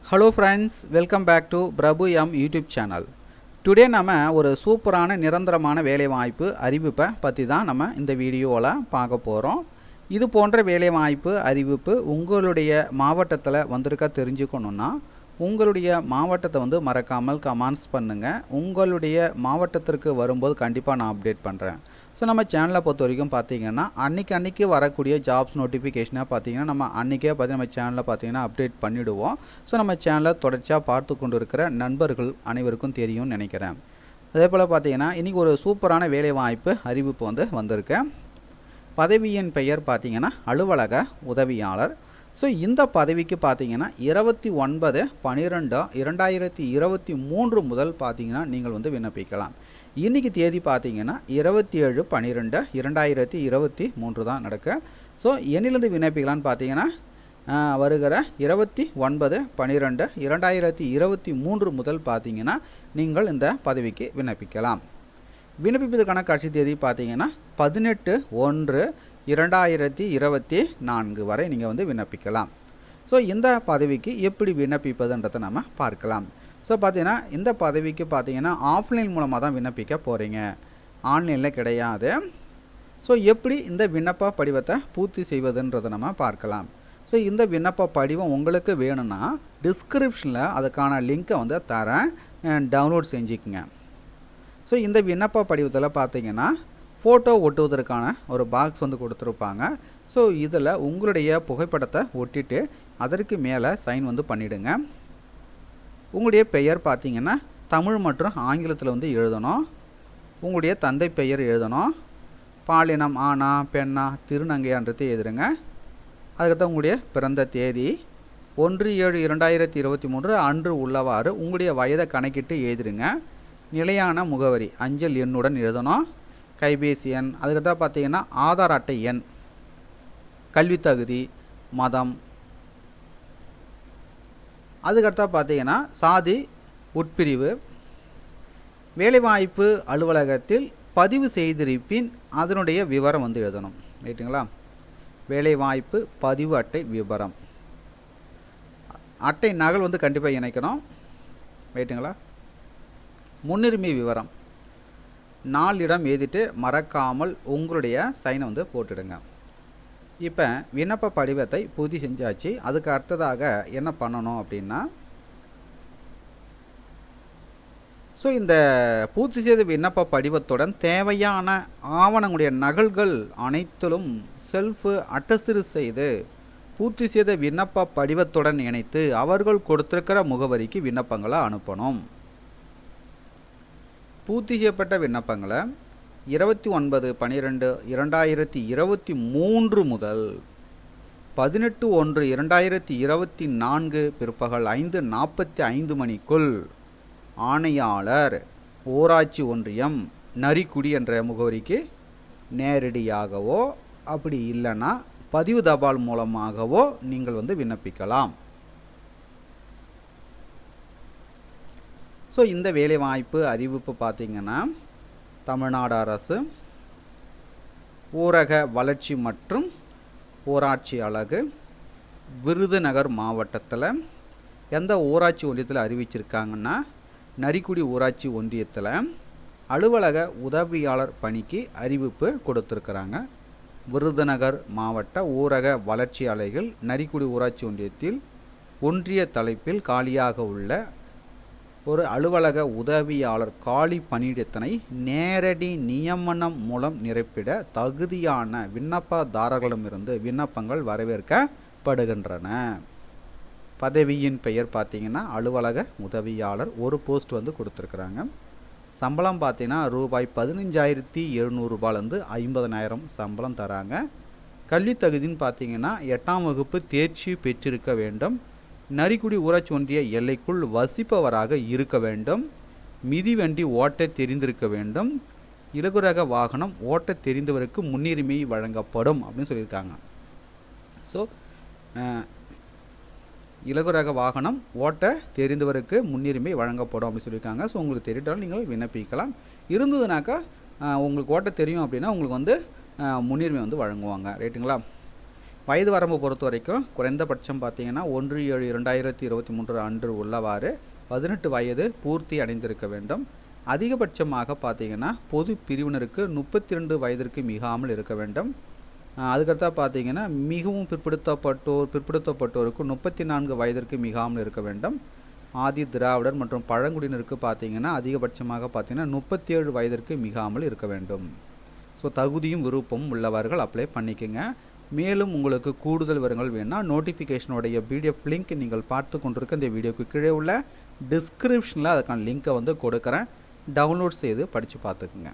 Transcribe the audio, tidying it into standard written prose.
Hello friends, welcome back to Prabhu M YouTube channel. Today நம்ம ஒரு சூப்பரான நிரந்தரமான வேலைவாய்ப்பு அறிவிப்பை பற்றி தான் நம்ம இந்த வீடியோவில் பார்க்க போகிறோம். இது போன்ற வேலைவாய்ப்பு அறிவிப்பு உங்களுடைய மாவட்டத்தில் வந்திருக்க தெரிஞ்சுக்கணுன்னா உங்களுடைய மாவட்டத்தை மறக்காமல் கமெண்ட்ஸ் பண்ணுங்கள். உங்களுடைய மாவட்டத்திற்கு வரும்போது கண்டிப்பாக நான் அப்டேட் பண்ணுறேன். ஸோ நம்ம சேனலை பொறுத்த வரைக்கும் பார்த்தீங்கன்னா அன்றைக்கி வரக்கூடிய ஜாப்ஸ் நோட்டிஃபிகேஷனாக பார்த்தீங்கன்னா நம்ம அன்றைக்கே நம்ம சேனலில் பார்த்தீங்கன்னா அப்டேட் பண்ணிவிடுவோம். ஸோ நம்ம சேனலை தொடர்ச்சியாக பார்த்து கொண்டு இருக்கிற நண்பர்கள் அனைவருக்கும் தெரியும்னு நினைக்கிறேன். அதே போல் பார்த்தீங்கன்னா இன்றைக்கி ஒரு சூப்பரான வேலைவாய்ப்பு அறிவிப்பு வந்திருக்கு. பதவியின் பெயர் பார்த்தீங்கன்னா அலுவலக உதவியாளர். ஸோ இந்த பதவிக்கு பார்த்தீங்கன்னா 29/12/2023 முதல் பார்த்தீங்கன்னா நீங்கள் விண்ணப்பிக்கலாம். இன்றைக்கி தேதி பார்த்தீங்கன்னா 27/12/2023 தான் நடக்கு. ஸோ என்னிலிருந்து விண்ணப்பிக்கலான்னு பார்த்தீங்கன்னா வருகிற 29/12/2023 முதல் பார்த்தீங்கன்னா நீங்கள் இந்த பதவிக்கு விண்ணப்பிக்கலாம். விண்ணப்பிப்பதற்கான கடைசி தேதி பார்த்தீங்கன்னா 18/1/2024 வரை நீங்கள் விண்ணப்பிக்கலாம். ஸோ இந்த பதவிக்கு எப்படி விண்ணப்பிப்பதுன்றதை நம்ம பார்க்கலாம். ஸோ பார்த்தீங்கன்னா இந்த பதவிக்கு பார்த்தீங்கன்னா ஆஃப்லைன் மூலமாக தான் விண்ணப்பிக்க போகிறீங்க, ஆன்லைனில் கிடையாது. ஸோ எப்படி இந்த விண்ணப்ப படிவத்தை பூர்த்தி செய்வதுன்றதை நம்ம பார்க்கலாம். ஸோ இந்த விண்ணப்ப படிவம் உங்களுக்கு வேணும்னா டிஸ்கிரிப்ஷனில் அதுக்கான லிங்க்கை தரேன், டவுன்லோட் செஞ்சுக்குங்க. ஸோ இந்த விண்ணப்ப படிவத்தில் பார்த்தீங்கன்னா ஃபோட்டோ ஒட்டுவதற்கான ஒரு பாக்ஸ் கொடுத்துருப்பாங்க. ஸோ இதில் உங்களுடைய புகைப்படத்தை ஒட்டிட்டு அதற்கு மேலே சைன் பண்ணிவிடுங்க. உங்களுடைய பெயர் பார்த்தீங்கன்னா தமிழ் மற்றும் ஆங்கிலத்தில் எழுதணும். உங்களுடைய தந்தை பெயர் எழுதணும். பாலினம் ஆணா பெண்ணா திருநங்கையான்றது எழுதுருங்க. அதுக்கடுத்து உங்களுடைய பிறந்த தேதி 1/7/2023 அன்று உள்ளவாறு உங்களுடைய வயதை கணக்கிட்டு எழுதிருங்க. நிலையான முகவரி அஞ்சல் எண்ணுடன் எழுதணும். கைபேசி எண், அதுக்கடுத்தா பார்த்தீங்கன்னா ஆதார் அட்டை எண், கல்வித்தகுதி, மதம், அதுக்கடுத்தா பார்த்தீங்கன்னா சாதி உட்பிரிவு, வேலைவாய்ப்பு அலுவலகத்தில் பதிவு செய்திருப்பின் அதனுடைய விவரம் எழுதணும். ரைட்டுங்களா? வேலைவாய்ப்பு பதிவு அட்டை விவரம், அட்டை நகல் கண்டிப்பாக இணைக்கணும். ரைட்டுங்களா? முன்னுரிமை விவரம், நாளிடம் எழுதிட்டு மறக்காமல் உங்களுடைய சைனை போட்டுடுங்க. இப்போ விண்ணப்ப படிவத்தை பூர்த்தி செஞ்சாச்சு. அதுக்கு அடுத்ததாக என்ன பண்ணணும் அப்படின்னா, ஸோ இந்த பூர்த்தி செய்த விண்ணப்ப படிவத்துடன் தேவையான ஆவணங்களுடைய நகல்கள் அனைத்திலும் செல்ஃப் அட்டஸ்டு செய்து பூர்த்தி செய்த விண்ணப்ப படிவத்துடன் இணைத்து அவர்கள் கொடுத்திருக்கிற முகவரிக்கு விண்ணப்பங்களை அனுப்பணும். பூர்த்தி செய்யப்பட்ட விண்ணப்பங்களை 29/12/2023 முதல் 18/1/2024 பிற்பகல் 5:45 மணிக்குள் ஆணையாளர் ஊராட்சி ஒன்றியம் நரிக்குடி என்ற முகவரிக்கு நேரடியாகவோ அப்படி இல்லைன்னா பதிவு தபால் மூலமாகவோ நீங்கள் விண்ணப்பிக்கலாம். ஸோ இந்த வேலைவாய்ப்பு அறிவிப்பு பார்த்தீங்கன்னா தமிழ்நாடு அரசு ஊரக வளர்ச்சி மற்றும் ஊராட்சி அலகு விருதுநகர் மாவட்டத்தில் எந்த ஊராட்சி ஒன்றியத்தில் அறிவிச்சிருக்காங்கன்னா நரிக்குடி ஊராட்சி ஒன்றியத்தில் அலுவலக உதவியாளர் பணிக்கு அறிவிப்பு கொடுத்துருக்குறாங்க. விருதுநகர் மாவட்ட ஊரக வளர்ச்சி அலைகள் நரிக்குடி ஊராட்சி ஒன்றியத்தில் ஒன்றிய தலைப்பில் காலியாக உள்ள ஒரு அலுவலக உதவியாளர் காலி பணியிடத்தினை நேரடி நியமனம் மூலம் நிரப்பிட தகுதியான விண்ணப்பதாரர்களிடமிருந்து விண்ணப்பங்கள் வரவேற்கப்படுகின்றன. பதவியின் பெயர் பார்த்தீங்கன்னா அலுவலக உதவியாளர். ஒரு போஸ்ட் கொடுத்துருக்குறாங்க. சம்பளம் பார்த்தீங்கன்னா ரூபாய் 15,700 50,000 சம்பளம் தராங்க. கல்வி தகுதின்னு பார்த்தீங்கன்னா 8ஆம் வகுப்பு தேர்ச்சி பெற்றிருக்க வேண்டும். நரிக்குடி ஊராட்சி ஒன்றிய எல்லைக்குள் வசிப்பவராக இருக்க வேண்டும். மிதிவண்டி ஓட்ட தெரிந்திருக்க வேண்டும். இலகுரக வாகனம் ஓட்ட தெரிந்தவருக்கு முன்னுரிமை வழங்கப்படும் அப்படின்னு சொல்லியிருக்காங்க. ஸோ இலகுரக வாகனம் ஓட்ட தெரிந்தவருக்கு முன்னுரிமை வழங்கப்படும் அப்படின்னு சொல்லியிருக்காங்க. ஸோ உங்களுக்கு தெரிந்தாலும் நீங்கள் விண்ணப்பிக்கலாம். இருந்ததுனாக்கா உங்களுக்கு ஓட்ட தெரியும் அப்படின்னா உங்களுக்கு முன்னுரிமை வழங்குவாங்க. ரைட்டுங்களா? வயது வரம்பு பொறுத்த வரைக்கும் குறைந்தபட்சம் பார்த்தீங்கன்னா 1/7/2023 அன்று உள்ளவாறு 18 வயது பூர்த்தி அடைந்திருக்க வேண்டும். அதிகபட்சமாக பார்த்தீங்கன்னா பொது பிரிவினருக்கு 32 வயதிற்கு மிகாமல் இருக்க வேண்டும். அதுக்கடுத்தா பார்த்தீங்கன்னா மிகவும் பிற்படுத்தப்பட்டோருக்கு 34 வயதிற்கு மிகாமல் இருக்க வேண்டும். ஆதி திராவிடர் மற்றும் பழங்குடியினருக்கு பார்த்தீங்கன்னா அதிகபட்சமாக பார்த்தீங்கன்னா 37 வயதிற்கு மிகாமல் இருக்க வேண்டும். ஸோ தகுதியும் விருப்பமும் உள்ளவர்கள் அப்ளை பண்ணிக்கோங்க. மேலும் உங்களுக்கு கூடுதல் விவரங்கள் வேணும்னா நோட்டிஃபிகேஷனுடைய பிடிஎஃப் லிங்க் நீங்கள் பார்த்து கொண்டிருக்க இந்த வீடியோக்கு கீழே உள்ள டிஸ்கிரிப்ஷனில் அதுக்கான லிங்க்கை வந்து கொடுக்குறேன். டவுன்லோட் செய்து படித்து பார்த்துக்குங்க.